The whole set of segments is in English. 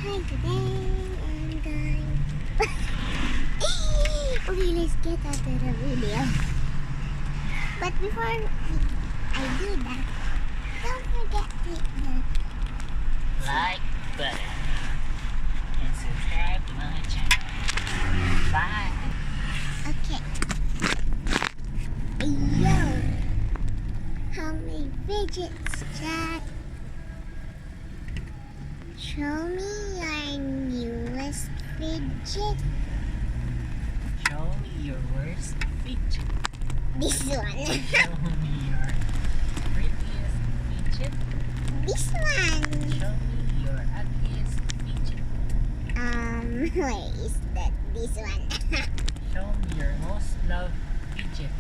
Hi, today I'm going. Okay, let's get out of the video. But before I do that, don't forget to hit the like button and subscribe to my channel. Bye. Okay. Yo, how many fidgets, Jack? Show me your newest fidget. Show me your worst fidget. This one. Show me your prettiest fidget. This one. Show me your ugliest fidget. Where is that? This one. Show me your most loved fidget.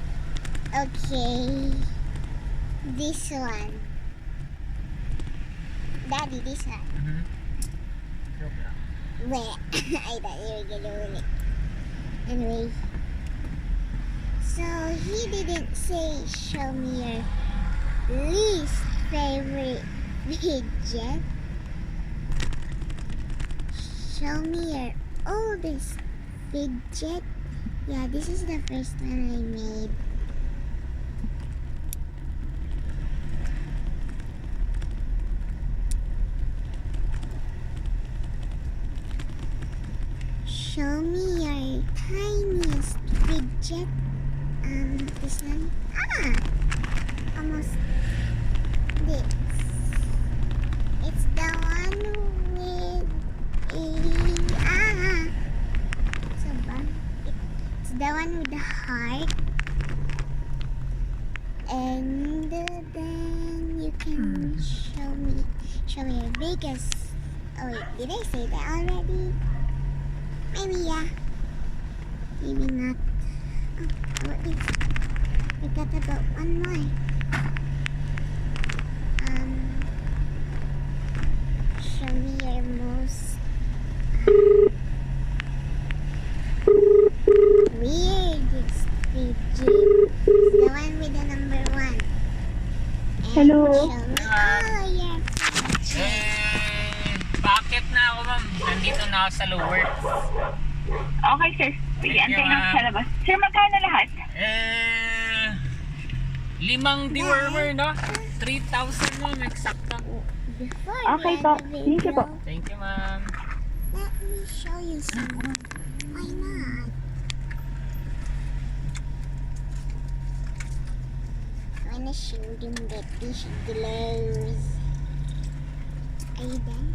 Okay. This one. Daddy, this one. Joke lang. Wait. I thought you were gonna win it. Anyway. So, he didn't say show me your least favorite fidget. Show me your oldest fidget. Yeah, this is the first one I made. Show me your tiniest fidget. This one. Almost this. It's the one with a so bad. It's the one with the heart. And then you can show me your biggest. Oh wait, did I say that already? Maybe yeah. Maybe not. Oh, how about this? We got about one more. Show me your most weirdest fidget. The one with the number 1. And Hello. show me all your fidgets. Bakit na ako, ma'am? Nandito na ako sa lower. Okay, sir. Sige, Thank you, antayin ako ma'am. sa labas. Sir, magkano lahat? 5 dewormer, no? 3,000 mo, eksakto. Before Okay we po. end the Thank you po. video, Thank you, ma'am. let me show you something. Why not? I wanna show them that this glows. Are you done?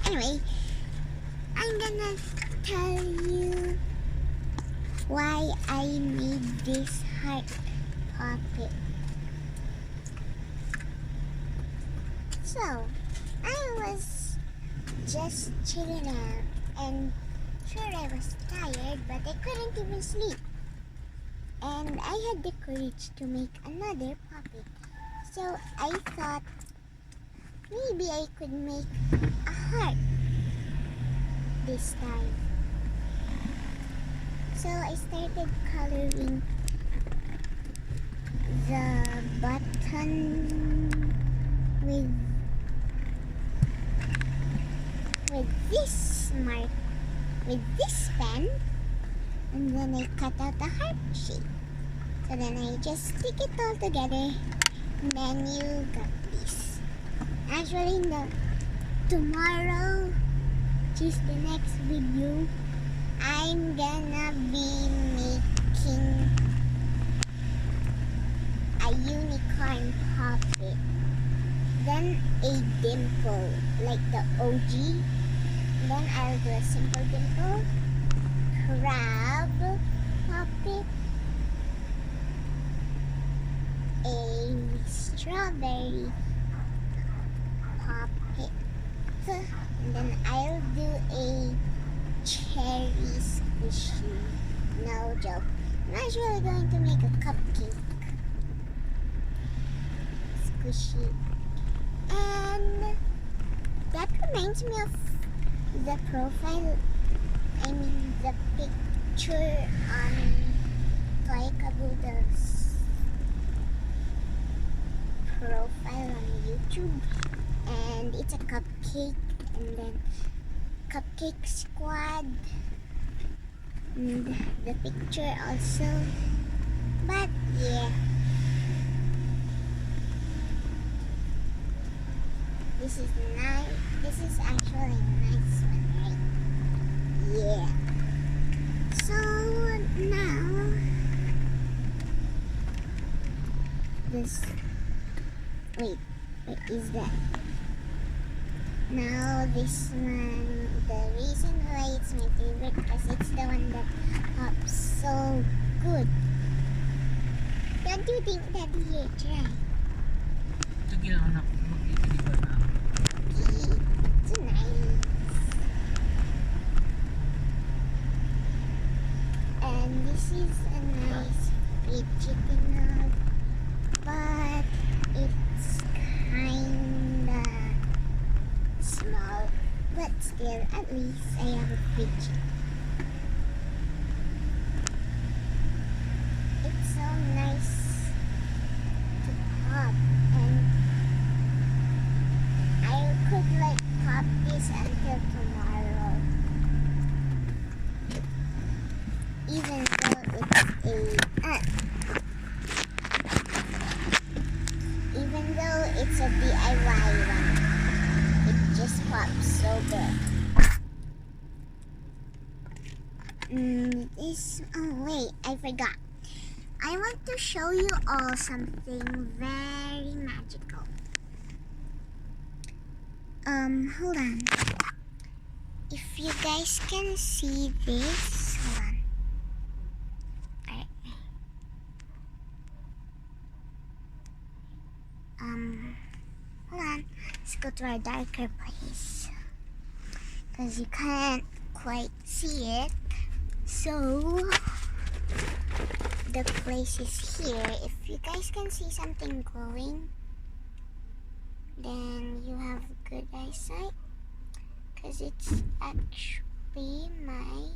Anyway, I'm gonna tell you why I made this heart puppet. So, I was just chilling out and sure I was tired but I couldn't even sleep. And I had the courage to make another puppet. So I thought maybe I could make a heart this time. So I started coloring the button with this pen, and then I cut out the heart shape. So then I just stick it all together, and then you got this. Actually, tomorrow, which is the next video, I'm gonna be making a unicorn puppet, then a dimple like the OG, then I'll do a simple dimple, crab puppet, a strawberry puppet, and then I'll do a cherry squishy. No joke. I'm actually going to make a cupcake squishy. And that reminds me of the profile, the picture on Toy Caboodle's profile on YouTube. And and it's a cupcake, and then cupcake squad, and the picture also. But yeah, this is nice. This is actually a nice one, right? Yeah. So now this. Wait, what is that? Now this one, the reason why it's my favorite because it's the one that pops so good. Don't you think, Daddy? Here, try. Sige lang anak, mag-i-deliver na ako. Okay, it's nice. And this is a nice fidgeting, but it's kinda small. But still, at least I have a fidget. It's so nice to pop, and I could like pop this until tomorrow. Even though it's a DIY one, it just pops so good. Oh wait, I forgot. I want to show you all something very magical. Hold on. If you guys can see this, hold on. Alright. Hold on. Let's go to our darker place. Because you can't quite see it. So, the place is here. If you guys can see something glowing, then you have good eyesight. Because it's actually my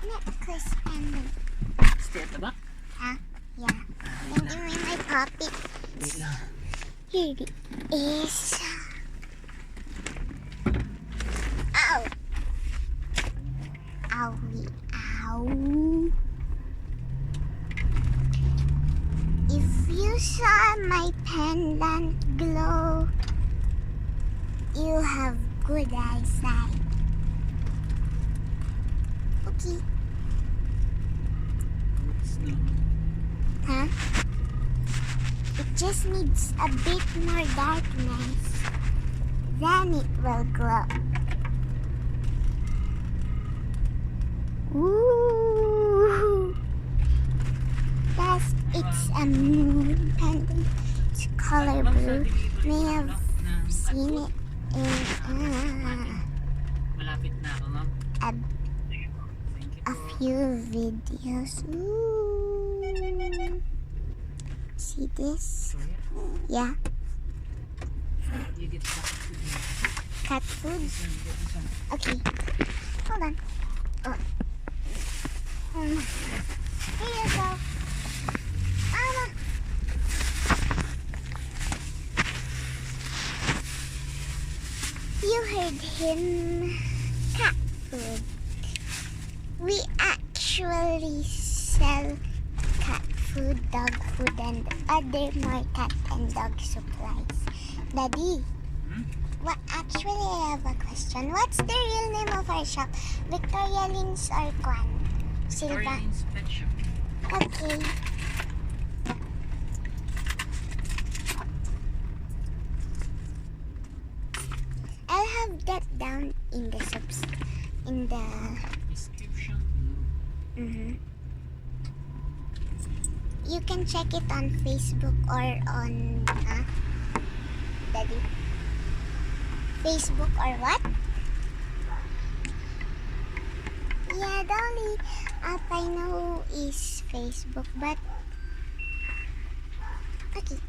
necklace pendant. Stay at the back? Huh? Yeah. And give me my puppet. Wait lang. Here it is. Ow! Owie, ow. If you saw my pendant glow, you have good eyesight. Okay. Oops, no. Huh? It just needs a bit more darkness. Then it will glow. Ooh! Yes, it's a moon pendant. It's color blue. May have seen it in Malapit na ako, ma'am. a Thank you a po. few videos. Ooh. See this? So, Yeah, yeah. You get back to me. cat food. This one, get this one. Okay, hold on. Oh. Here you go. Mama. You heard him. Cat food. We actually sell cat food, dog food, and other more cat and dog supplies. Daddy, actually I have a question. What's the real name of our shop? Victoria Lynn's or Kwan? Silva? Victorian's Pet Shop. Okay. I'll have that down in the Description. You can check it on Facebook or on Daddy. Facebook or what? Yeah, the only app I know is Facebook, but okay.